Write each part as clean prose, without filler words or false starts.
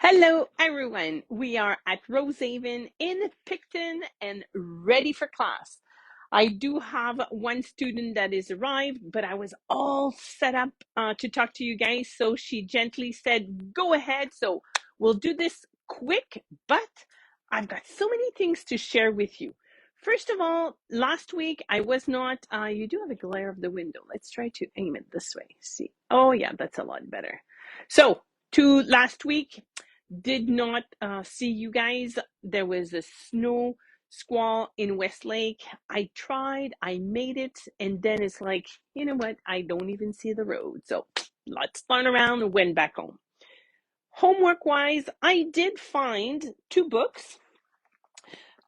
Hello, everyone. We are at Rosehaven in Picton and ready for class. I do have one student that is arrived, but I was all set up to talk to you guys. So she gently said, go ahead. So we'll do this quick, but I've got so many things to share with you. First of all, last week I was not, you do have a glare of the window. Let's try to aim it this way. See. Oh, yeah, that's a lot better. So, to last week, did not see you guys. There was a snow squall in Westlake. I tried, I made it, and then it's like, you know what? I don't even see the road. So let's turn around and went back home. Homework wise, I did find two books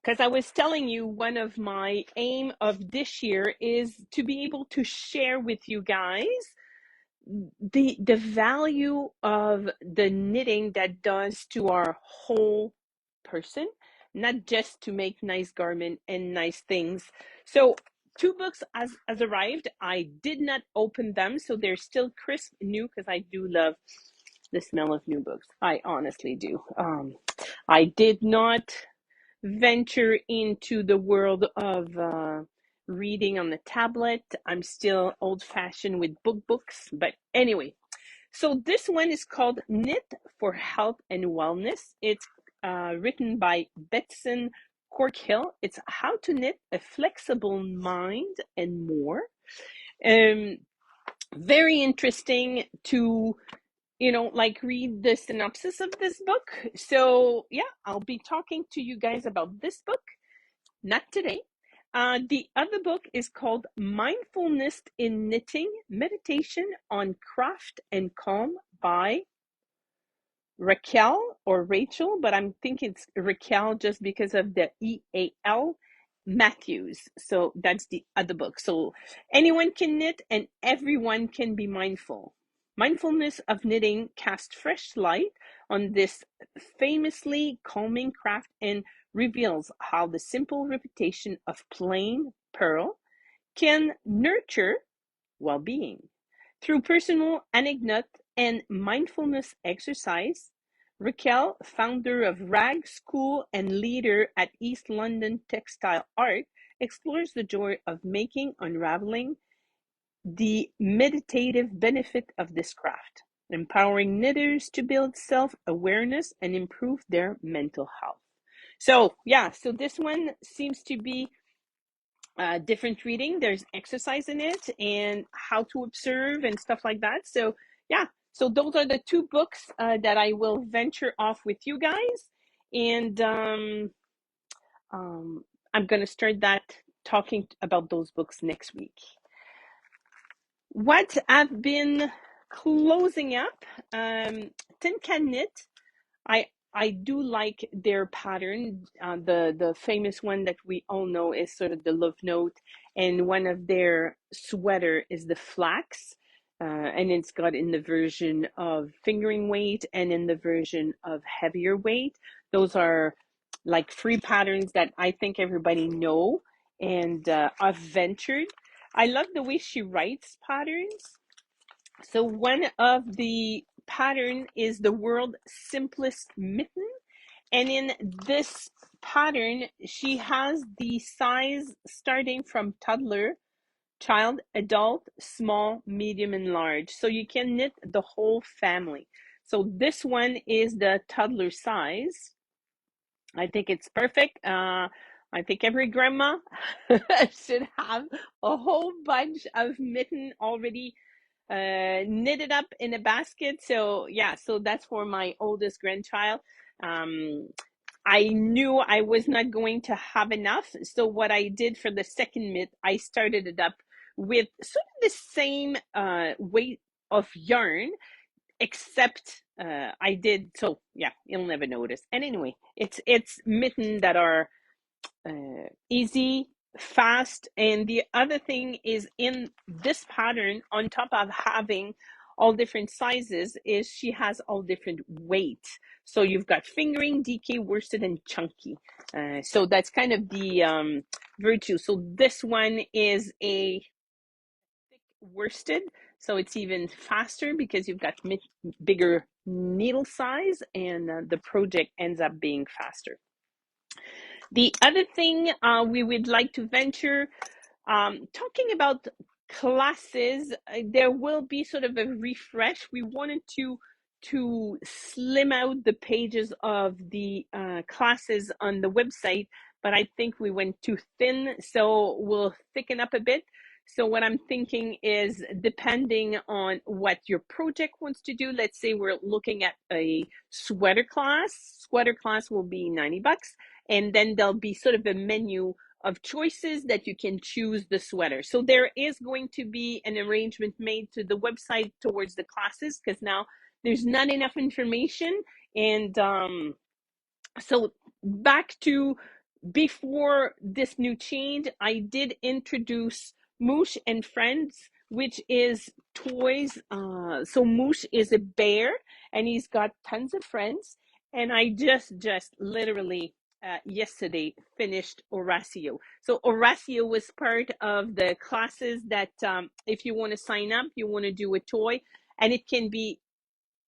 because I was telling you one of my aim of this year is to be able to share with you guys the value of the knitting that does to our whole person, not just to make nice garment and nice things. So two books has arrived. I did not open them, so they're still crisp new because I do love the smell of new books. I honestly do. I did not venture into the world of reading on the tablet. I'm still old fashioned with books. But anyway, so this one is called Knit for Health and Wellness. It's written by Betson Corkhill. It's how to knit a flexible mind and more. Very interesting to like read the synopsis of this book. So yeah, I'll be talking to you guys about this book, not today. The other book is called Mindfulness in Knitting, Meditation on Craft and Calm by Raquel or Rachel, but I'm thinking it's Raquel just because of the EAL Matthews. So that's the other book. So anyone can knit and everyone can be mindful. Mindfulness of knitting casts fresh light on this famously calming craft and reveals how the simple repetition of plain pearl can nurture well-being. Through personal anecdote and mindfulness exercise, Raquel, founder of Rag School and leader at East London Textile Art, explores the joy of making, unraveling the meditative benefit of this craft, empowering knitters to build self-awareness and improve their mental health. So yeah, so this one seems to be different reading. There's exercise in it and how to observe and stuff like that. So yeah, so those are the two books that I will venture off with you guys. And I'm going to start that talking about those books next week. What I've been closing up, Tin Can Knit. I do like their pattern. The famous one that we all know is sort of the love note, and one of their sweater is the flax, and it's got in the version of fingering weight and in the version of heavier weight. Those are like free patterns that I think everybody know, and I've ventured. I love the way she writes patterns. So one of the pattern is the world's simplest mitten. And in this pattern, she has the size starting from toddler, child, adult, small, medium, and large. So you can knit the whole family. So this one is the toddler size. I think it's perfect. I think every grandma should have a whole bunch of mitten already knitted up in a basket. So yeah, so that's for my oldest grandchild. I knew I was not going to have enough. So what I did for the second mitt, I started it up with sort of the same weight of yarn, except I did, so yeah, you'll never notice. And anyway, it's mitten that are easy, fast. And the other thing is, in this pattern, on top of having all different sizes, is she has all different weight. So you've got fingering, DK, worsted, and chunky. So that's kind of the virtue. So this one is a thick worsted. So it's even faster because you've got bigger needle size, and the project ends up being faster. The other thing we would like to venture, talking about classes, there will be sort of a refresh. We wanted to slim out the pages of the classes on the website, but I think we went too thin, so we'll thicken up a bit. So what I'm thinking is, depending on what your project wants to do, let's say we're looking at a sweater class. Sweater class will be $90, and then there'll be sort of a menu of choices that you can choose the sweater. So there is going to be an arrangement made to the website towards the classes, because now there's not enough information. And so back to before this new change, I did introduce Moosh and Friends, which is toys. So Moosh is a bear, and he's got tons of friends. And I just literally yesterday finished Horacio. So Horacio was part of the classes that, if you want to sign up, you want to do a toy, and it can be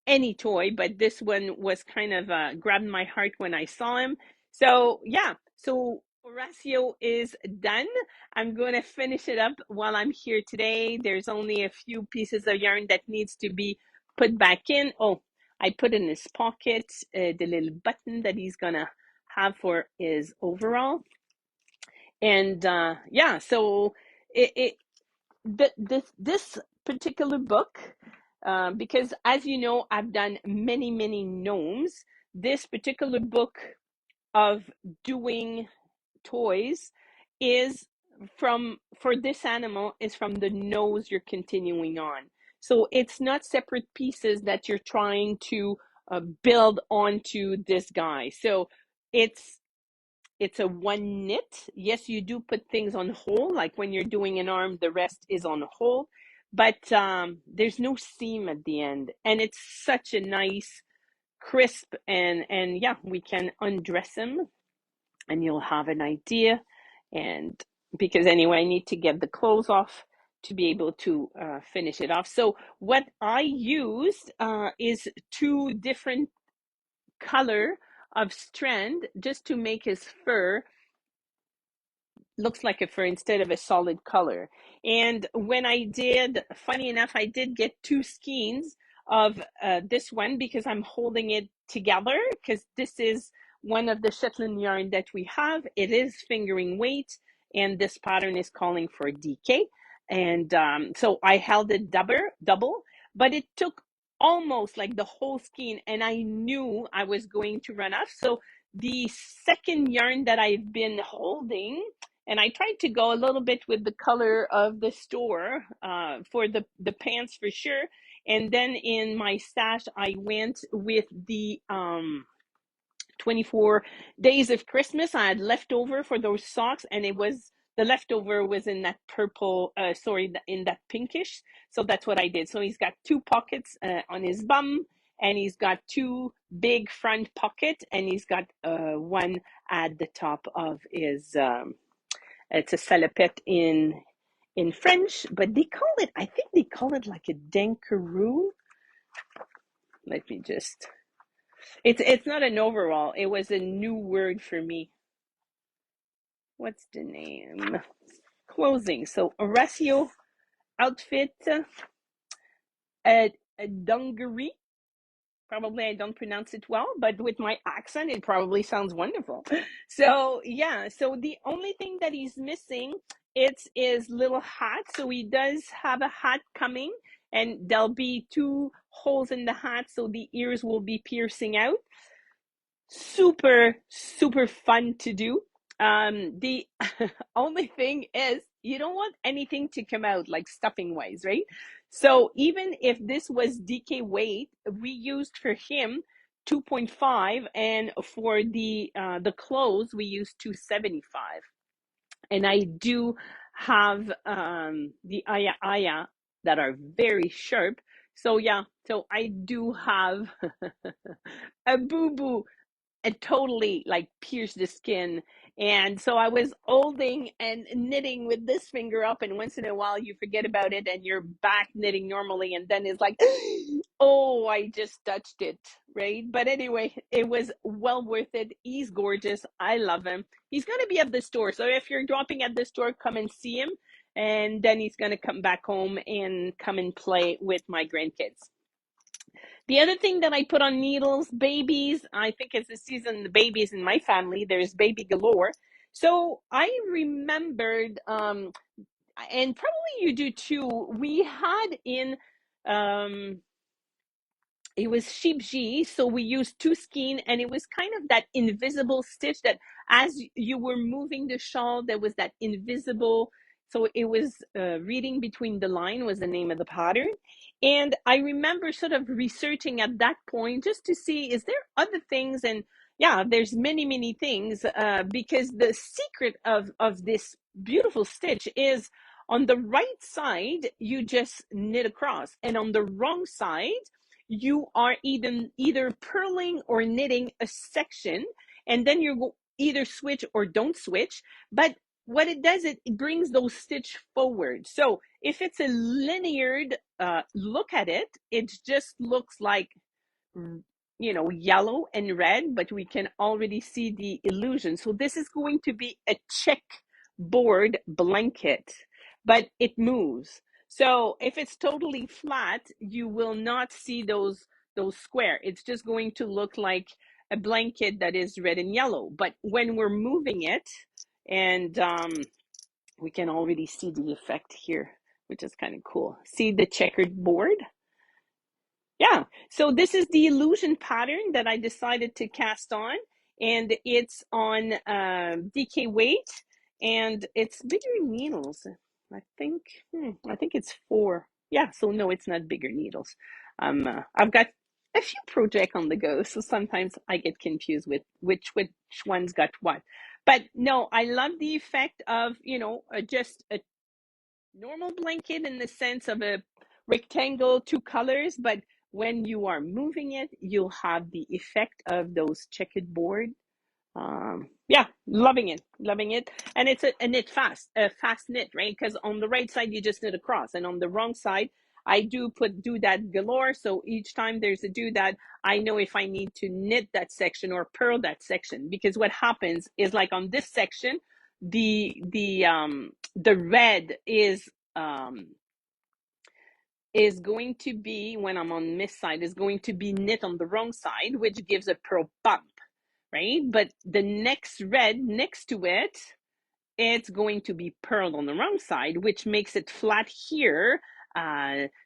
any toy, but this one was kind of grabbed my heart when I saw him. So yeah, so Horacio is done. I'm going to finish it up while I'm here today. There's only a few pieces of yarn that needs to be put back in. Oh, I put in his pocket the little button that he's gonna have for his overall. And yeah, so this particular book, because as you know, I've done many gnomes. This particular book of doing toys is for this animal, is from the nose you're continuing on. So it's not separate pieces that you're trying to build onto this guy. So it's a one knit. Yes, you do put things on hold, like when you're doing an arm, the rest is on hold, but there's no seam at the end, and it's such a nice crisp, and yeah, we can undress him and you'll have an idea. And because anyway, I need to get the clothes off to be able to finish it off. So what I used is two different color of strand just to make his fur looks like a fur instead of a solid color. And when I did, funny enough, I did get two skeins of this one, because I'm holding it together, because this is one of the Shetland yarn that we have. It is fingering weight, and this pattern is calling for DK. And so I held it double, but it took almost like the whole skein, and I knew I was going to run off. So the second yarn that I've been holding, and I tried to go a little bit with the color of the store for the pants for sure. And then in my stash, I went with the 24 days of Christmas. I had leftover for those socks, and it was, the leftover was in that purple, in that pinkish. So that's what I did. So he's got two pockets on his bum, and he's got two big front pockets, and he's got one at the top of his it's a salopette in French, but they call it, I think they call it like a dankaroo. Let me just, it's not an overall. It was a new word for me. What's the name? Clothing. So Horacio outfit, a dungaree. Probably I don't pronounce it well, but with my accent, it probably sounds wonderful. So yeah, so the only thing that he's missing, it's his little hat. So he does have a hat coming, and there'll be two holes in the hat, so the ears will be piercing out. Super fun to do. The only thing is, you don't want anything to come out like stuffing wise, right? So even if this was DK weight, we used for him 2.5, and for the clothes we used 275. And I do have the aya that are very sharp. So yeah, so I do have a boo boo it totally like pierced the skin. And so I was holding and knitting with this finger up, and once in a while you forget about it and you're back knitting normally, and then it's like, oh, I just touched it, right? But anyway, it was well worth it. He's gorgeous. I love him. He's going to be at the store. So if you're dropping at the store, come and see him. And then he's going to come back home and come and play with my grandkids. The other thing that I put on needles, babies, I think it's the season, the babies in my family, there's baby galore. So I remembered, and probably you do too, we had in, um, it was Shibji, so we used two skein, and it was kind of that invisible stitch that as you were moving the shawl, there was that invisible. So it was reading between the line was the name of the pattern. And I remember sort of researching at that point just to see, is there other things? And yeah, there's many, many things because the secret of this beautiful stitch is on the right side, you just knit across, and on the wrong side, you are either purling or knitting a section, and then you either switch or don't switch. But what it does, it brings those stitch forward. So if it's a linear look at it, it just looks like, yellow and red, but we can already see the illusion. So this is going to be a checkboard blanket, but it moves. So if it's totally flat, you will not see those square. It's just going to look like a blanket that is red and yellow. But when we're moving it, and we can already see the effect here, which is kind of cool. See the checkered board? Yeah, so this is the illusion pattern that I decided to cast on, and it's on DK weight, and it's bigger needles. I think, I think it's 4. Yeah, so no, it's not bigger needles. I've got a few projects on the go, so sometimes I get confused with which one's got what. But no, I love the effect of, just a normal blanket in the sense of a rectangle, 2 colors, but when you are moving it, you'll have the effect of those checkered board. Yeah, loving it. And it's a fast knit, right? Because on the right side, you just knit across, and on the wrong side, I do that galore. So each time there's a that, I know if I need to knit that section or purl that section, because what happens is, like on this section, the red is going to be, when I'm on this side, is going to be knit on the wrong side, which gives a purl bump, right? But the next red next to it, it's going to be purled on the wrong side, which makes it flat here.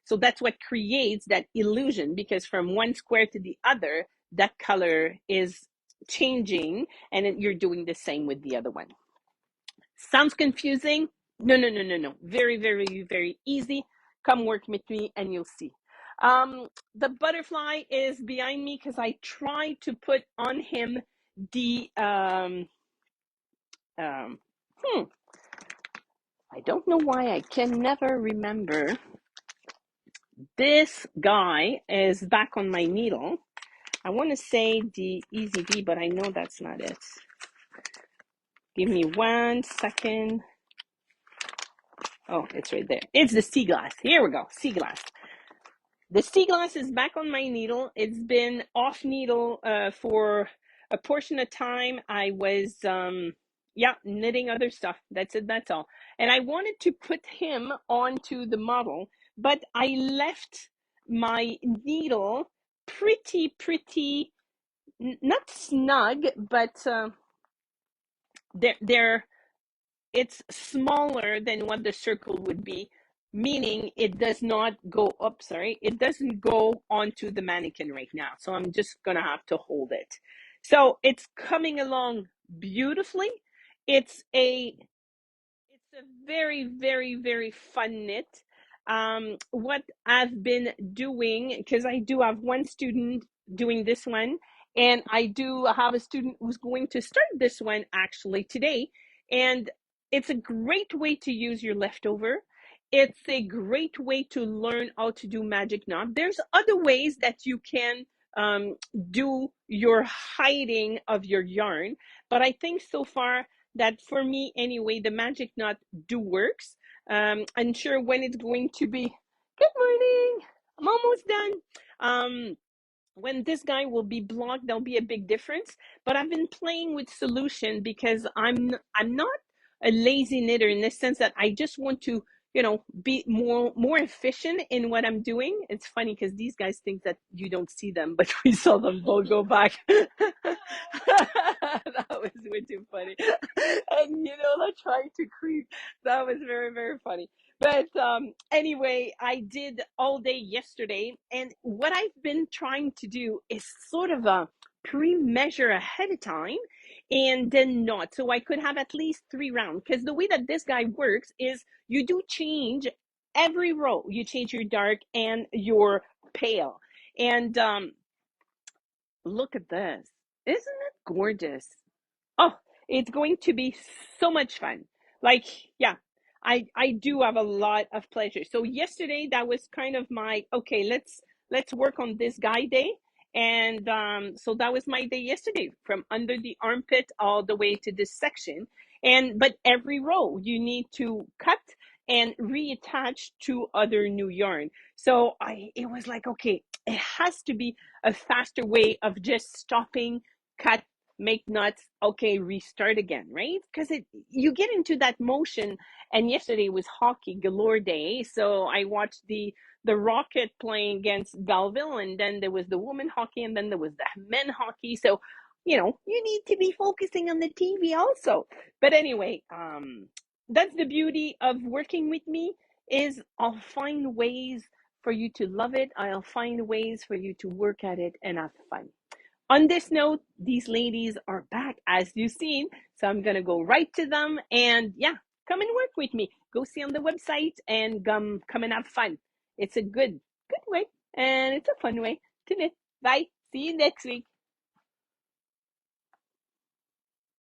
So that's what creates that illusion, because from one square to the other, that color is changing, and you're doing the same with the other one. Sounds confusing? No, no, no, no, no. Very, very, very easy. Come work with me and you'll see. The butterfly is behind me because I tried to put on him the um, I don't know why I can never remember. This guy is back on my needle. I want to say the Easy V, but I know that's not it. Give me 1 second. Oh, it's right there. It's the sea glass. Here we go. Sea glass. The sea glass is back on my needle. It's been off needle for a portion of time. I was, knitting other stuff. That's it. That's all. And I wanted to put him onto the model, but I left my needle pretty, not snug, but they're it's smaller than what the circle would be, meaning it does not go up, sorry, it doesn't go onto the mannequin right now. So I'm just gonna have to hold it. So it's coming along beautifully. It's a very, very, very fun knit. What I've been doing, because I do have one student doing this one, and I do have a student who's going to start this one actually today. And it's a great way to use your leftover. It's a great way to learn how to do magic knot. There's other ways that you can um, do your hiding of your yarn. But I think so far that for me anyway, the magic knot do works. Unsure when it's going to be. Good morning. I'm almost done. When this guy will be blocked, there'll be a big difference. But I've been playing with solution because I'm not a lazy knitter in the sense that I just want to, be more efficient in what I'm doing. It's funny because these guys think that you don't see them, but we saw them both go back. That was way too funny. And they're trying to creep. That was very, very funny. But anyway, I did all day yesterday, and what I've been trying to do is sort of a pre-measure ahead of time and then not. So I could have at least 3 rounds. Because the way that this guy works is you do change every row. You change your dark and your pale. And look at this. Isn't it gorgeous? Oh, it's going to be so much fun. Like, yeah, I do have a lot of pleasure. So yesterday that was kind of my okay, let's work on this guy day. And so that was my day yesterday, from under the armpit all the way to this section. And but every row you need to cut and reattach to other new yarn. So it was like, okay, it has to be a faster way of just stopping, cut, make nuts, okay, restart again, right? Because you get into that motion. And yesterday was hockey galore day, so I watched the Rocket playing against Belleville, and then there was the women hockey, and then there was the men hockey. So you need to be focusing on the TV also. But anyway, that's the beauty of working with me, is I'll find ways for you to love it. I'll find ways for you to work at it and have fun. On this note, these ladies are back, as you've seen. So I'm going to go right to them, and yeah, come and work with me. Go see on the website and come and have fun. It's a good way, and it's a fun way to knit. Bye. See you next week.